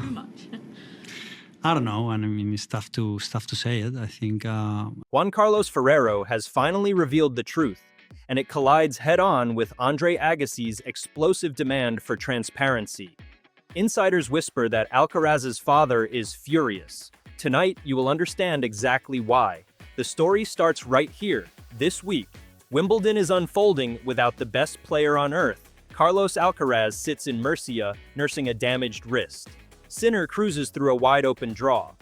too much? I don't know, and I mean it's tough to say it. I think Juan Carlos Ferrero has finally revealed the truth, and it collides head-on with Andre Agassi's explosive demand for transparency. Insiders whisper that Alcaraz's father is furious. Tonight, you will understand exactly why. The story starts right here, this week. Wimbledon is unfolding without the best player on earth. Carlos Alcaraz sits in Murcia, nursing a damaged wrist. Sinner cruises through a wide-open draw.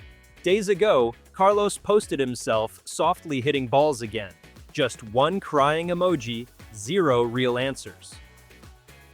Days ago, Carlos posted himself softly hitting balls again. Just one crying emoji, zero real answers.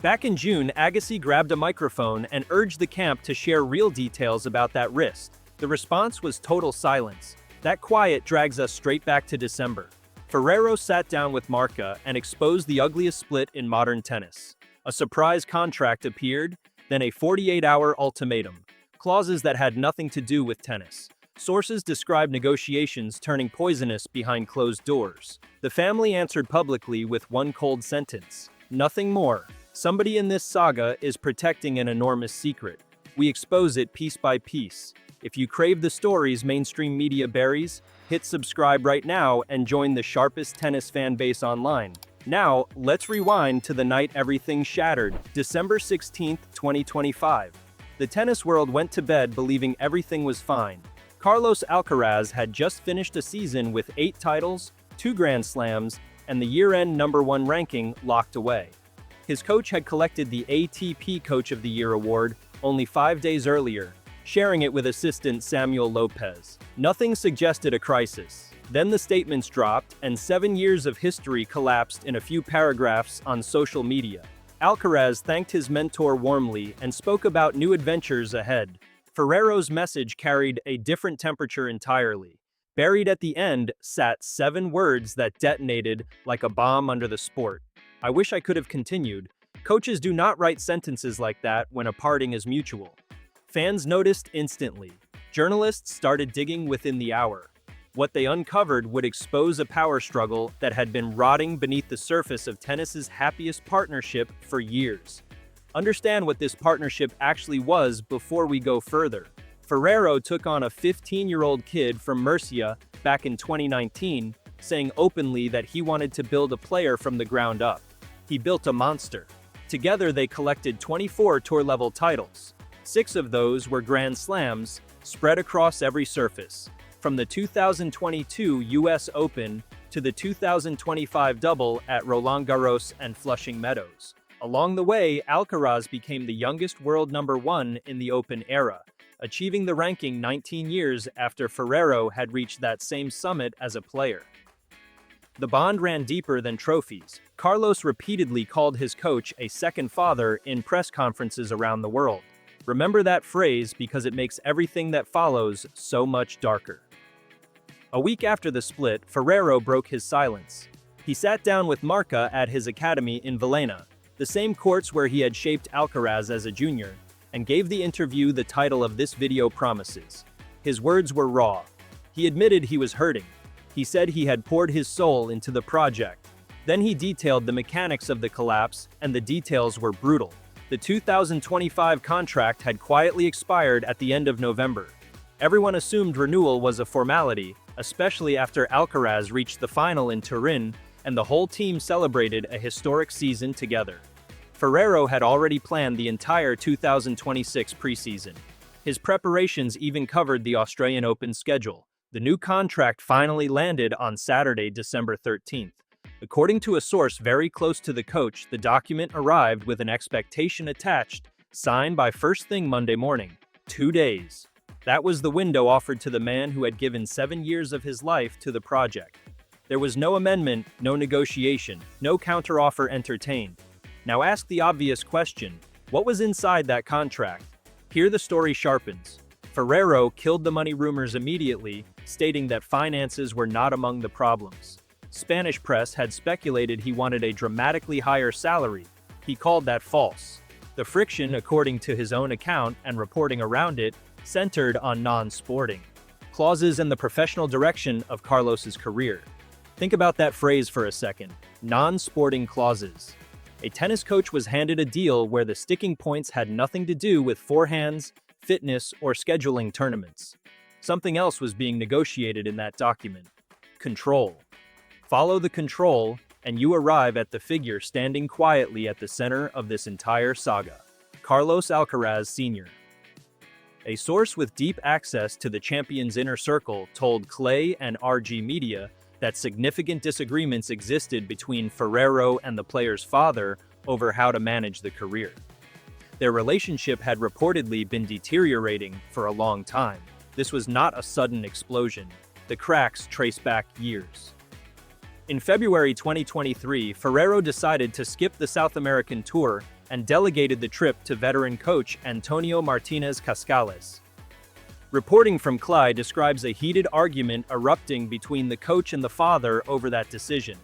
Back in June, Agassi grabbed a microphone and urged the camp to share real details about that wrist. The response was total silence. That quiet drags us straight back to December. Ferrero sat down with Marca and exposed the ugliest split in modern tennis. A surprise contract appeared, then a 48-hour ultimatum. Clauses that had nothing to do with tennis. Sources described negotiations turning poisonous behind closed doors. The family answered publicly with one cold sentence: nothing more. Somebody in this saga is protecting an enormous secret. We expose it piece by piece. If you crave the stories mainstream media buries, hit subscribe right now and join the sharpest tennis fan base online. Now, let's rewind to the night everything shattered, December 16, 2025. The tennis world went to bed believing everything was fine. Carlos Alcaraz had just finished a season with 8 titles, 2 Grand Slams, and the year-end #1 ranking locked away. His coach had collected the ATP Coach of the Year award only 5 days earlier, sharing it with assistant Samuel Lopez. Nothing suggested a crisis. Then the statements dropped, and 7 years of history collapsed in a few paragraphs on social media. Alcaraz thanked his mentor warmly and spoke about new adventures ahead. Ferrero's message carried a different temperature entirely. Buried at the end sat 7 words that detonated like a bomb under the sport. I wish I could have continued. Coaches do not write sentences like that when a parting is mutual. Fans noticed instantly. Journalists started digging within the hour. What they uncovered would expose a power struggle that had been rotting beneath the surface of tennis's happiest partnership for years. Understand what this partnership actually was before we go further. Ferrero took on a 15-year-old kid from Murcia back in 2019, saying openly that he wanted to build a player from the ground up. He built a monster. Together they collected 24 tour-level titles. 6 of those were Grand Slams, spread across every surface. From the 2022 US Open to the 2025 double at Roland Garros and Flushing Meadows. Along the way, Alcaraz became the youngest world #1 in the Open era, achieving the ranking 19 years after Ferrero had reached that same summit as a player. The bond ran deeper than trophies. Carlos repeatedly called his coach a second father in press conferences around the world. Remember that phrase because it makes everything that follows so much darker. A week after the split, Ferrero broke his silence. He sat down with Marca at his academy in Villena, the same courts where he had shaped Alcaraz as a junior, and gave the interview the title of this video promises. His words were raw. He admitted he was hurting. He said he had poured his soul into the project. Then he detailed the mechanics of the collapse, and the details were brutal. The 2025 contract had quietly expired at the end of November. Everyone assumed renewal was a formality, especially after Alcaraz reached the final in Turin, and the whole team celebrated a historic season together. Ferrero had already planned the entire 2026 preseason. His preparations even covered the Australian Open schedule. The new contract finally landed on Saturday, December 13th. According to a source very close to the coach, the document arrived with an expectation attached, signed by first thing Monday morning. 2 days. That was the window offered to the man who had given 7 years of his life to the project. There was no amendment, no negotiation, no counteroffer entertained. Now ask the obvious question, what was inside that contract? Here the story sharpens. Ferrero killed the money rumors immediately, stating that finances were not among the problems. Spanish press had speculated he wanted a dramatically higher salary. He called that false. The friction, according to his own account and reporting around it, centered on non-sporting clauses and the professional direction of Carlos's career. Think about that phrase for a second. Non-sporting clauses. A tennis coach was handed a deal where the sticking points had nothing to do with forehands, fitness, or scheduling tournaments. Something else was being negotiated in that document: control. Follow the control, and you arrive at the figure standing quietly at the center of this entire saga: Carlos Alcaraz Sr. A source with deep access to the champion's inner circle told Clay and RG Media that significant disagreements existed between Ferrero and the player's father over how to manage the career. Their relationship had reportedly been deteriorating for a long time. This was not a sudden explosion. The cracks trace back years. In February 2023, Ferrero decided to skip the South American tour and delegated the trip to veteran coach Antonio Martinez Cascales. Reporting from Clay describes a heated argument erupting between the coach and the father over that decision.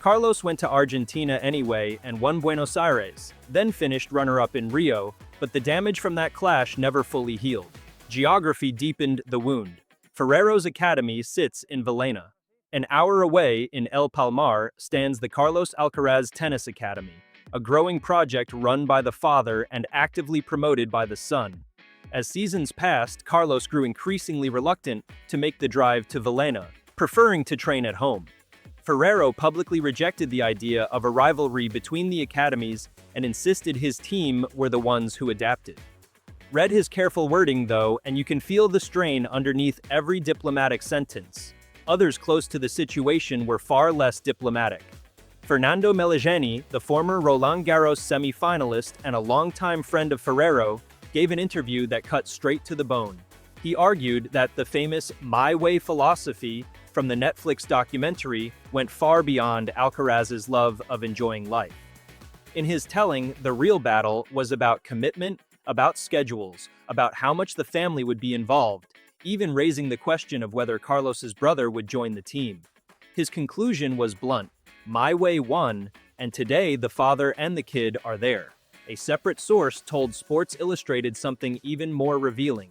Carlos went to Argentina anyway and won Buenos Aires, then finished runner-up in Rio, but the damage from that clash never fully healed. Geography deepened the wound. Ferrero's academy sits in Villena. An hour away in El Palmar stands the Carlos Alcaraz Tennis Academy, a growing project run by the father and actively promoted by the son. As seasons passed, Carlos grew increasingly reluctant to make the drive to Villena, preferring to train at home. Ferrero publicly rejected the idea of a rivalry between the academies and insisted his team were the ones who adapted. Read his careful wording, though, and you can feel the strain underneath every diplomatic sentence. Others close to the situation were far less diplomatic. Fernando Meligeni, the former Roland Garros semi-finalist and a longtime friend of Ferrero, gave an interview that cut straight to the bone. He argued that the famous "My Way" philosophy from the Netflix documentary went far beyond Alcaraz's love of enjoying life. In his telling, the real battle was about commitment, about schedules, about how much the family would be involved, even raising the question of whether Carlos's brother would join the team. His conclusion was blunt: "My way won, and today the father and the kid are there." A separate source told Sports Illustrated something even more revealing.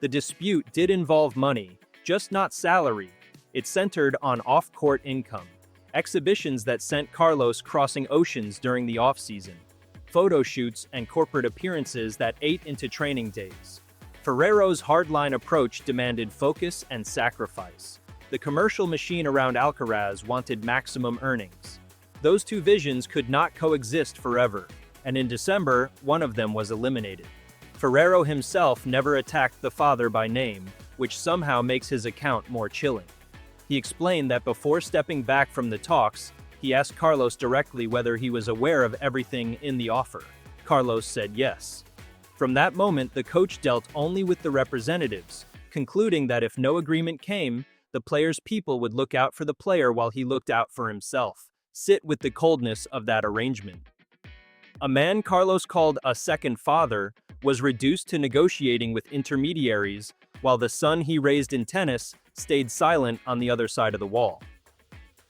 The dispute did involve money, just not salary. It centered on off-court income, exhibitions that sent Carlos crossing oceans during the off-season, photo shoots and corporate appearances that ate into training days. Ferrero's hardline approach demanded focus and sacrifice. The commercial machine around Alcaraz wanted maximum earnings. Those two visions could not coexist forever, and in December, one of them was eliminated. Ferrero himself never attacked the father by name, which somehow makes his account more chilling. He explained that before stepping back from the talks, he asked Carlos directly whether he was aware of everything in the offer. Carlos said yes. From that moment, the coach dealt only with the representatives, concluding that if no agreement came, the player's people would look out for the player while he looked out for himself. Sit with the coldness of that arrangement. A man Carlos called a second father was reduced to negotiating with intermediaries, while the son he raised in tennis stayed silent on the other side of the wall.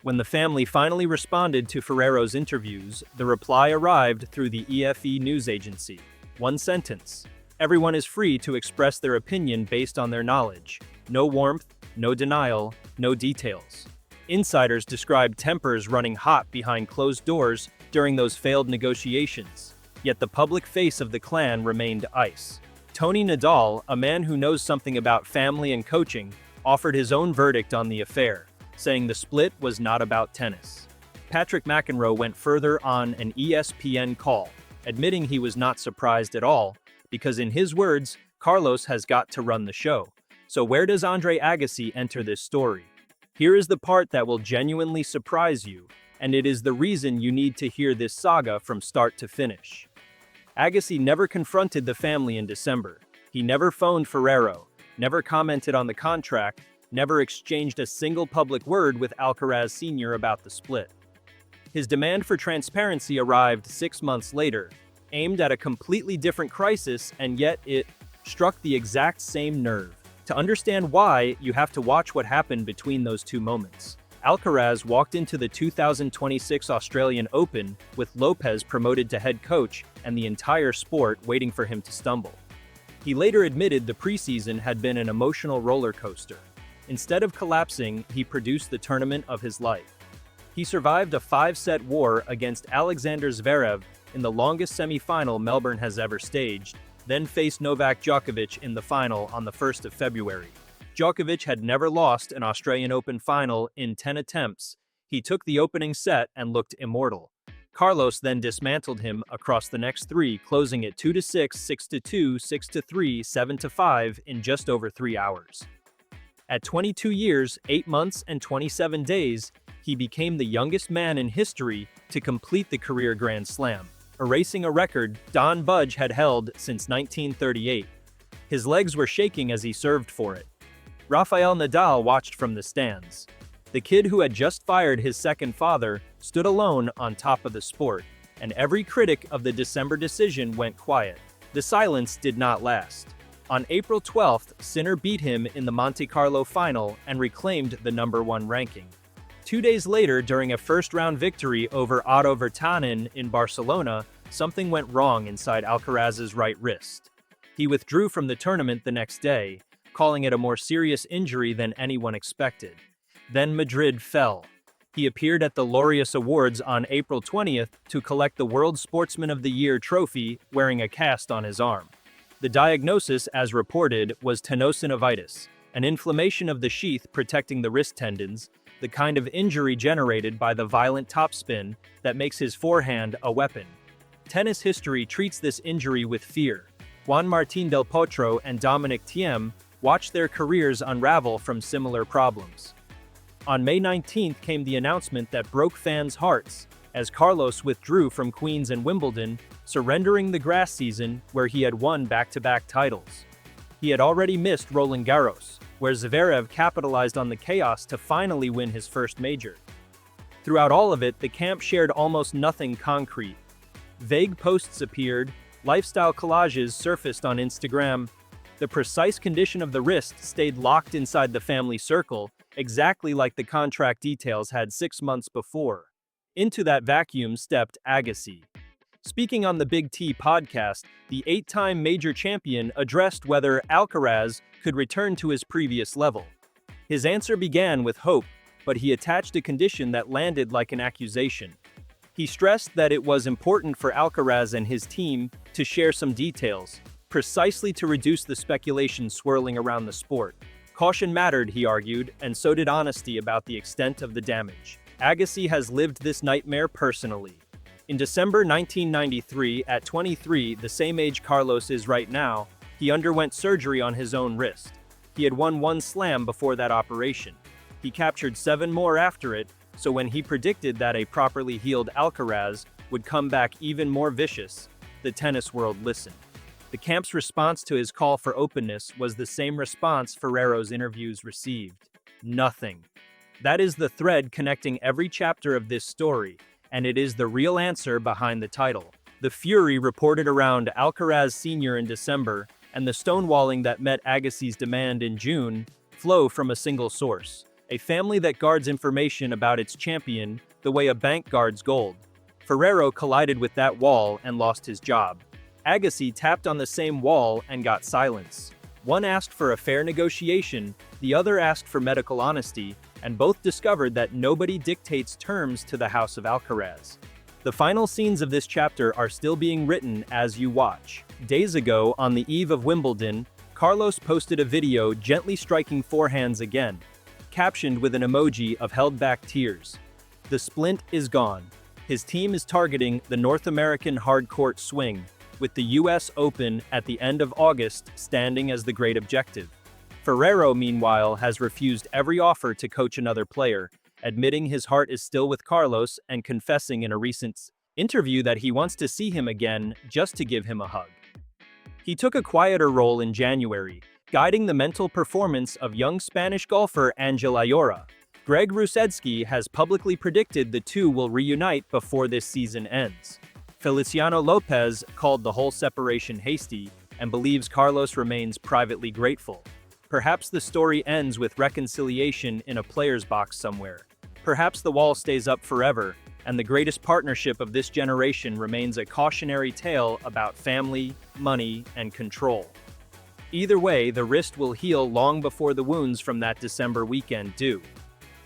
When the family finally responded to Ferrero's interviews, the reply arrived through the EFE news agency. One sentence: "Everyone is free to express their opinion based on their knowledge. No warmth, no denial, no details." Insiders described tempers running hot behind closed doors during those failed negotiations, yet the public face of the clan remained ice. Tony Nadal, a man who knows something about family and coaching, offered his own verdict on the affair, saying the split was not about tennis. Patrick McEnroe went further on an ESPN call, admitting he was not surprised at all, because in his words, Carlos has got to run the show. So where does Andre Agassi enter this story? Here is the part that will genuinely surprise you, and it is the reason you need to hear this saga from start to finish. Agassi never confronted the family in December. He never phoned Ferrero, never commented on the contract, never exchanged a single public word with Alcaraz Sr. about the split. His demand for transparency arrived 6 months later, aimed at a completely different crisis, and yet it struck the exact same nerve. To understand why, you have to watch what happened between those two moments. Alcaraz walked into the 2026 Australian Open with Lopez promoted to head coach and the entire sport waiting for him to stumble. He later admitted the preseason had been an emotional roller coaster. Instead of collapsing, he produced the tournament of his life. He survived a 5-set war against Alexander Zverev in the longest semi-final Melbourne has ever staged, then faced Novak Djokovic in the final on the 1st of February. Djokovic had never lost an Australian Open final in 10 attempts. He took the opening set and looked immortal. Carlos then dismantled him across the next three, closing it 2-6, 6-2, 6-3, 7-5 in just over 3 hours. At 22 years, 8 months, and 27 days, he became the youngest man in history to complete the career Grand Slam, erasing a record Don Budge had held since 1938. His legs were shaking as he served for it. Rafael Nadal watched from the stands. The kid who had just fired his second father stood alone on top of the sport, and every critic of the December decision went quiet. The silence did not last. On April 12th, Sinner beat him in the Monte Carlo final and reclaimed the #1 ranking. 2 days later, during a first-round victory over Otto Virtanen in Barcelona, something went wrong inside Alcaraz's right wrist. He withdrew from the tournament the next day, calling it a more serious injury than anyone expected. Then Madrid fell. He appeared at the Laureus Awards on April 20th to collect the World Sportsman of the Year trophy wearing a cast on his arm. The diagnosis, as reported, was tenosynovitis, an inflammation of the sheath protecting the wrist tendons, the kind of injury generated by the violent topspin that makes his forehand a weapon. Tennis history treats this injury with fear. Juan Martín del Potro and Dominic Thiem watched their careers unravel from similar problems. On May 19th came the announcement that broke fans' hearts, as Carlos withdrew from Queens and Wimbledon, surrendering the grass season where he had won back-to-back titles. He had already missed Roland Garros, where Zverev capitalized on the chaos to finally win his first major. Throughout all of it, the camp shared almost nothing concrete. Vague posts appeared, lifestyle collages surfaced on Instagram. The precise condition of the wrist stayed locked inside the family circle, exactly like the contract details had 6 months before. Into that vacuum stepped Agassi. Speaking on the Big T podcast, the 8-time major champion addressed whether Alcaraz could return to his previous level. His answer began with hope, but he attached a condition that landed like an accusation. He stressed that it was important for Alcaraz and his team to share some details, precisely to reduce the speculation swirling around the sport. Caution mattered, he argued, and so did honesty about the extent of the damage. Agassi has lived this nightmare personally. In December 1993, at 23, the same age Carlos is right now, he underwent surgery on his own wrist. He had won 1 slam before that operation. He captured 7 more after it, so when he predicted that a properly healed Alcaraz would come back even more vicious, the tennis world listened. The camp's response to his call for openness was the same response Ferrero's interviews received. Nothing. That is the thread connecting every chapter of this story, and it is the real answer behind the title. The fury reported around Alcaraz Sr. in December, and the stonewalling that met Agassi's demand in June, flow from a single source. A family that guards information about its champion the way a bank guards gold. Ferrero collided with that wall and lost his job. Agassi tapped on the same wall and got silence. One asked for a fair negotiation, the other asked for medical honesty, and both discovered that nobody dictates terms to the House of Alcaraz. The final scenes of this chapter are still being written as you watch. Days ago, on the eve of Wimbledon, Carlos posted a video gently striking forehands again, captioned with an emoji of held-back tears. The splint is gone. His team is targeting the North American hard-court swing, with the US Open at the end of August standing as the great objective. Ferrero, meanwhile, has refused every offer to coach another player, admitting his heart is still with Carlos and confessing in a recent interview that he wants to see him again just to give him a hug. He took a quieter role in January, guiding the mental performance of young Spanish golfer Angel Ayora. Greg Rusedski has publicly predicted the two will reunite before this season ends. Feliciano Lopez called the whole separation hasty and believes Carlos remains privately grateful. Perhaps the story ends with reconciliation in a player's box somewhere. Perhaps the wall stays up forever, and the greatest partnership of this generation remains a cautionary tale about family, money, and control. Either way, the wrist will heal long before the wounds from that December weekend do.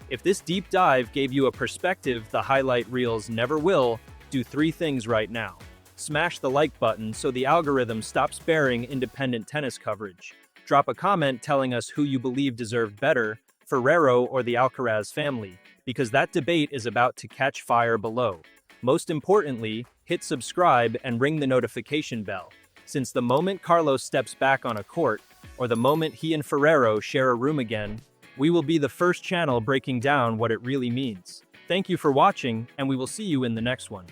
If this deep dive gave you a perspective the highlight reels never will, do 3 things right now. Smash the like button so the algorithm stops bearing independent tennis coverage. Drop a comment telling us who you believe deserved better, Ferrero or the Alcaraz family, because that debate is about to catch fire below. Most importantly, hit subscribe and ring the notification bell, since the moment Carlos steps back on a court, or the moment he and Ferrero share a room again, we will be the first channel breaking down what it really means. Thank you for watching, and we will see you in the next one.